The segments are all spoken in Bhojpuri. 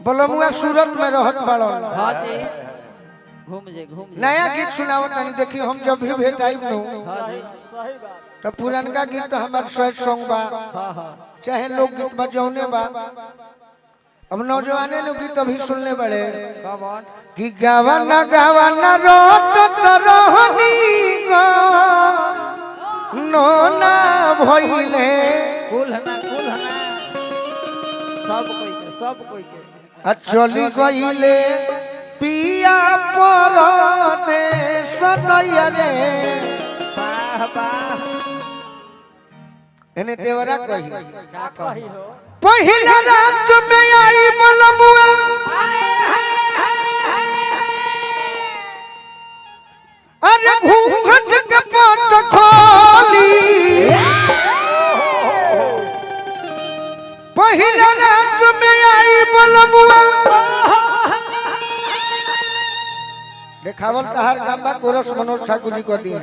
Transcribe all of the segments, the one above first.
बोलमुआ सूरत में रहत बाड़ो। हां जी घूम जे नया गीत सुनावत नहीं देखी हम जब भी भेटाई नु हां जी सही बात तो पुरानका गीत तो हमार स्वेट सॉन्ग बा हां हां चाहे लोग गीत बजौने बा। अब नौजवाने लोग गीत अभी सुनने बड़े कौन कि गावाना गावाना रोत तरहनी गो नोना भइले कुल हना सब कोई के चली गईले पिया परने सदैले वाह वाह एने देवरा कही का कही हो पहिला रात में आई बोलमुआ अरे घूंघट के पट खोली पहिला रात में आई बोलमुआ देखावल कहार गांबा कोरस मनोज ठाकुर जी को दिए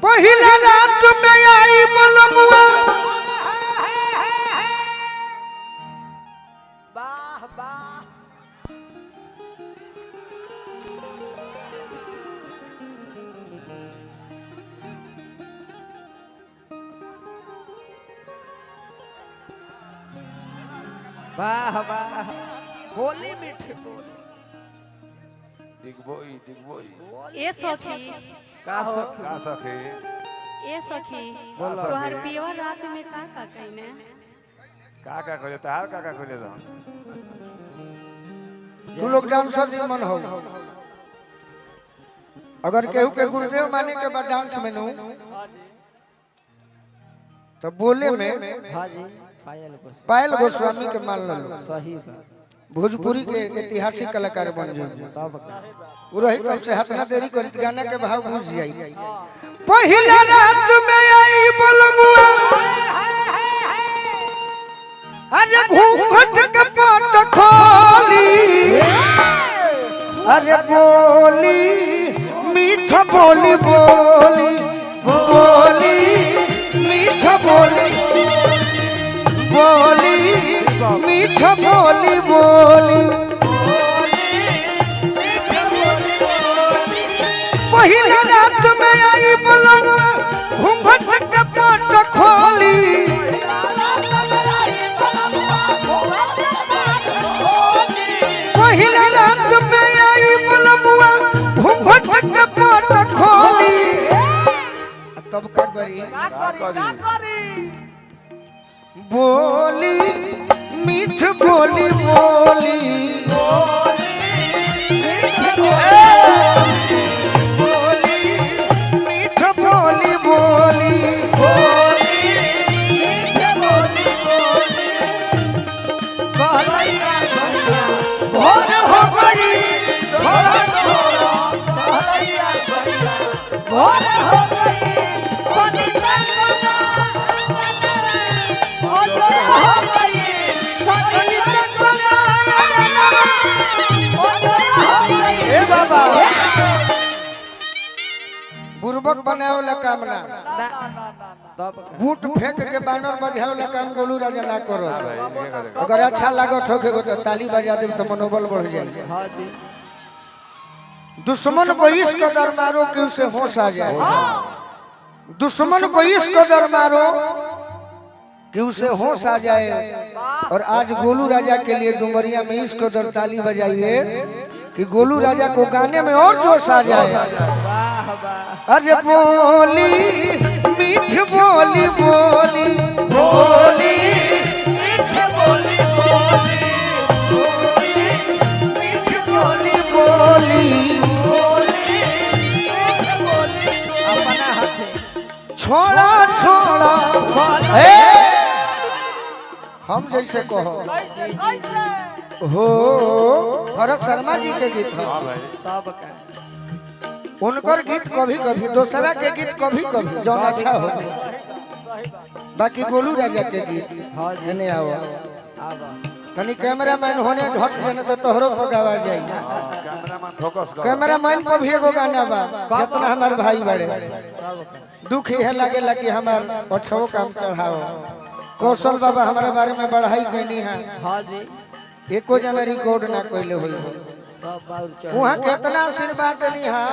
पहिला रात में आई बोलमुआ वाह वाह वाह वाह बोली मीठी बोली ए सखी का हो का सखे ए सखी बोला। तोहर पियवा रात में का कइने का खोले तार का खोले रहन तू लोग डांसर दी मन हो अगर केहू के गुरुदेव माने के बाद डांस में नु तो बोले में हां जी पायल गोस्वामी के मान लो सही बात भोजपुरी के ऐतिहासिक कलाकार बन जाए तब वो रही कम से हाथ ना देरी करी गाना के भाव बुझ जाई पहिला रात में आई बोलमुआ अरे घूंघट के पट खोली अरे बोली मीठ बोली बोली बोली मीठ बोली बोली मीठ बोली बोली पहिला रात में आई बोलमुआ घूंघट के पट खोली पहिला रात में आई बोलमुआ घूंघट के पट खोली तब का करी का करी बोली मीठ बोली बोली बोली मीठ बोली बोली भोर हो गई ए बाबा बुर्बक बनावला काम ना तब बूट फेंक के बानर बजावला काम गोलू राजा ना करो अगर अच्छा लागत होगे तो ताली बजा दे तो मनोबल बढ़ जाए हां जी दुश्मन को इस कदर मारो कि उसे होश आ जाए दुश्मन को इस कदर मारो कि उसे होश आ जाए और आज गोलू राजा के लिए डुमरिया में इस कदर ताली बजाइए कि गोलू राजा को गाने में और जोश आ जाए वाह वाह अरे बोली मीठ बोली बोली बोली मीठ बोली बोली मीठ बोली बोली अपना हाथे छोड़ा छोड़ा हे हम जैसे कहो कैसे कैसे हो भरत शर्मा जी के गीत है हां भाई तब का उनकर गीत कभी कभी दूसरा के गीत कभी कभी जो अच्छा हो बाकी गोलू राजा के गीत हां जी एने आओ आवा तनी कैमरामैन होने झट से तो तोहरो पर गावा जाई कैमरामैन फोकस कर कैमरामैन पर भी एगो गाना बा जितना हमार भाई बड़े दुख है लगे कि हमार अच्छो काम चढ़ाओ कौशल बाबा हमारे बारे में बढ़ाई कैनी है हां जी एको जना रिकॉर्ड ना कइले होई सब बाउर चढ़ वहाँ कितना आशीर्वाद नहीं है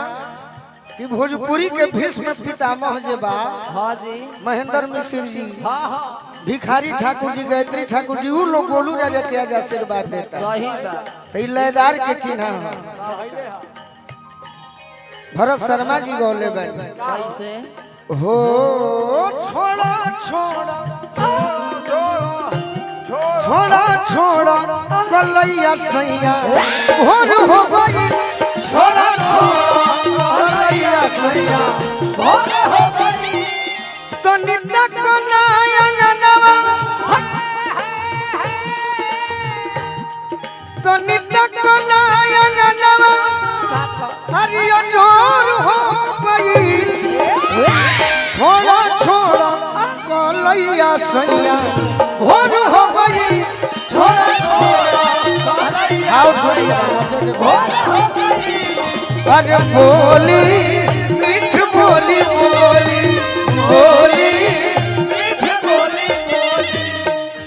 कि भोजपुरी के भीष्म पितामह जे बा हाँ जी महेंद्र मिश्र जी हाँ हाँ भिखारी ठाकुर जी गायत्री ठाकुर जी वो लोग गोलू राजा के आज आशीर्वाद देता सही बात तो ई लयदार के चिन्ह है भरत शर्मा जी गौले बनी कैसे हो छोड़ा छोड़ा छोड़ा छोड़ा कलैया सैया भोर हो गई छोड़ा छोड़ा कलैया सैया भोर हो गई तो नित्य कनायन नवा तो नित्य कनायन नवा हरियो जोर हो गई छोड़ा छोड़ा कलैया सैया भोर हो गई छोड़ा छोड़ा आओ सैया भोर हो गई अरे बोली मीठ बोली बोली बोली मीठ बोली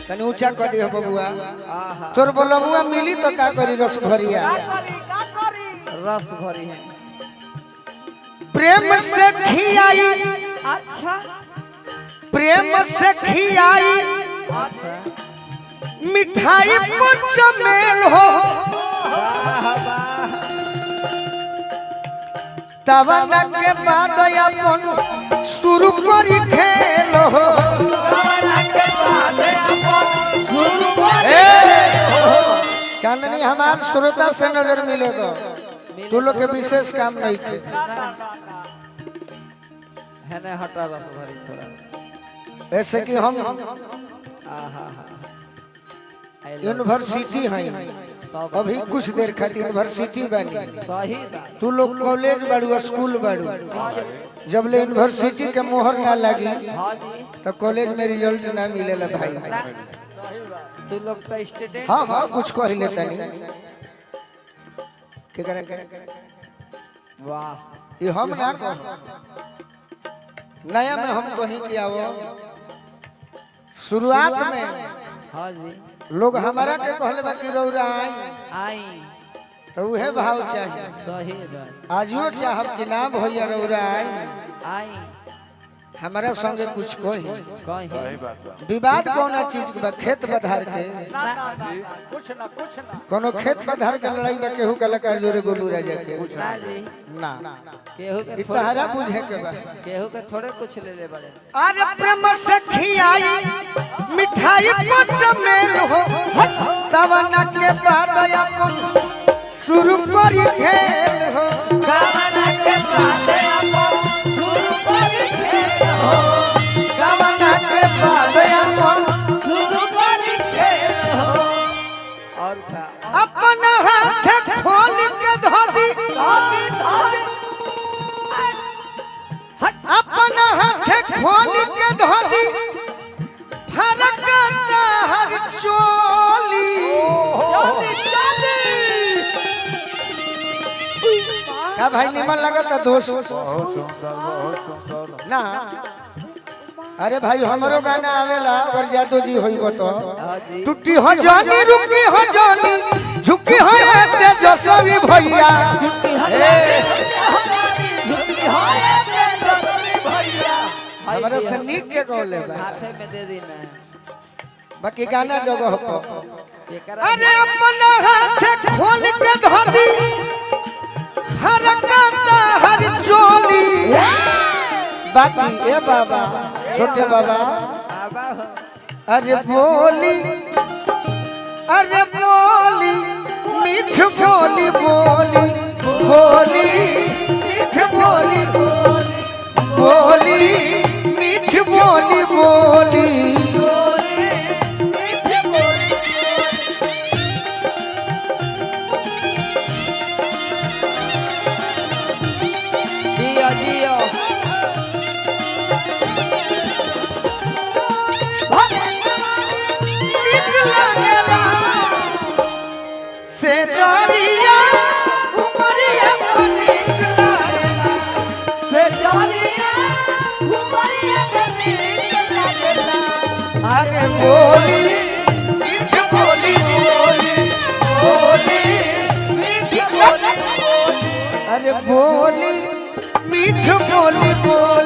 तनी ऊंचा कर दियो बबुआ तोर बोलमुआ मिली तो का करी रस भरिया रस भरी है प्रेम से खियाई अच्छा प्रेम से खियाई अच्छा मिठाई पर चमेल हो तवना के बाद अपन शुरू करी खेल हो चांदनी हमार श्रोता से नजर मिलेगा तू लोग के विशेष काम नहीं थे है ना हटा रस भरी थोड़ा ऐसे कि हम आहा यूनिवर्सिटी हैं अभी कुछ देर खातिर यूनिवर्सिटी बनी सही बात तू लोग कॉलेज बाड़ू स्कूल बाड़ू जब ले यूनिवर्सिटी के मोहर ना लगी हाँ जी तो कॉलेज में रिजल्ट ना मिलेला भाई तू लोग तो स्टूडेंट हाँ हाँ कुछ कह लेता नहीं के करे वाह ये हम ना कह नया में हम कहीं कि आओ शुरुआत में हाँ जी लोग हमारा के कहले बा कि रौरा आई आई तो उहे भाव चाहिए सही बात आजियो चाहब कि ना भैया रौरा आई आई हमारा संगे कुछ कोई कहीं सही बात बा विवाद कौन चीज के बा खेत बधार के कुछ ना कोनो खेत बधार के लड़ाई बा केहू कलाकार जोरे गोलू राजा के ना जी ना केहू के इ तहरा बुझे के बा केहू के थोड़े कुछ ले ले बड़े अरे प्रेम से खियाई मिठाई पर चमेल हो तवना के बाद अपन शुरू करी खेल हो गावना के बाद अपन शुरू करी खेल हो तवना के बाद अपन शुरू करी खेल हो और का अपन हाथ खोल के धोती अपन हाथ खोल के धोती फरक हर चोली का भाई निमन लगता दोस्त बहुत सुंदर ना अरे भाई हमरो गाना आवेला अगर जादू जी होइबो तो हाँ जी टूटी हो जानी रुकी हो जानी झुकी हो तेजस्वी भैया हमारा से नीक के कहले बा हाथे में दे देना बाकी गाना जगह पर एकरा अरे अपना हाथ खोल के धोती हरकता हर चोली बाकी ए बाबा छोटे बाबा आबा हो अरे बोली मीठ बोली बोली बोली मीठ बोली बोली मीठ बोली बोली जियो जियो से जरिया उमरिया निकला से जानिया घुमरिया अरे बोली मीठ बोली बोली अरे बोली मीठ बोली बोली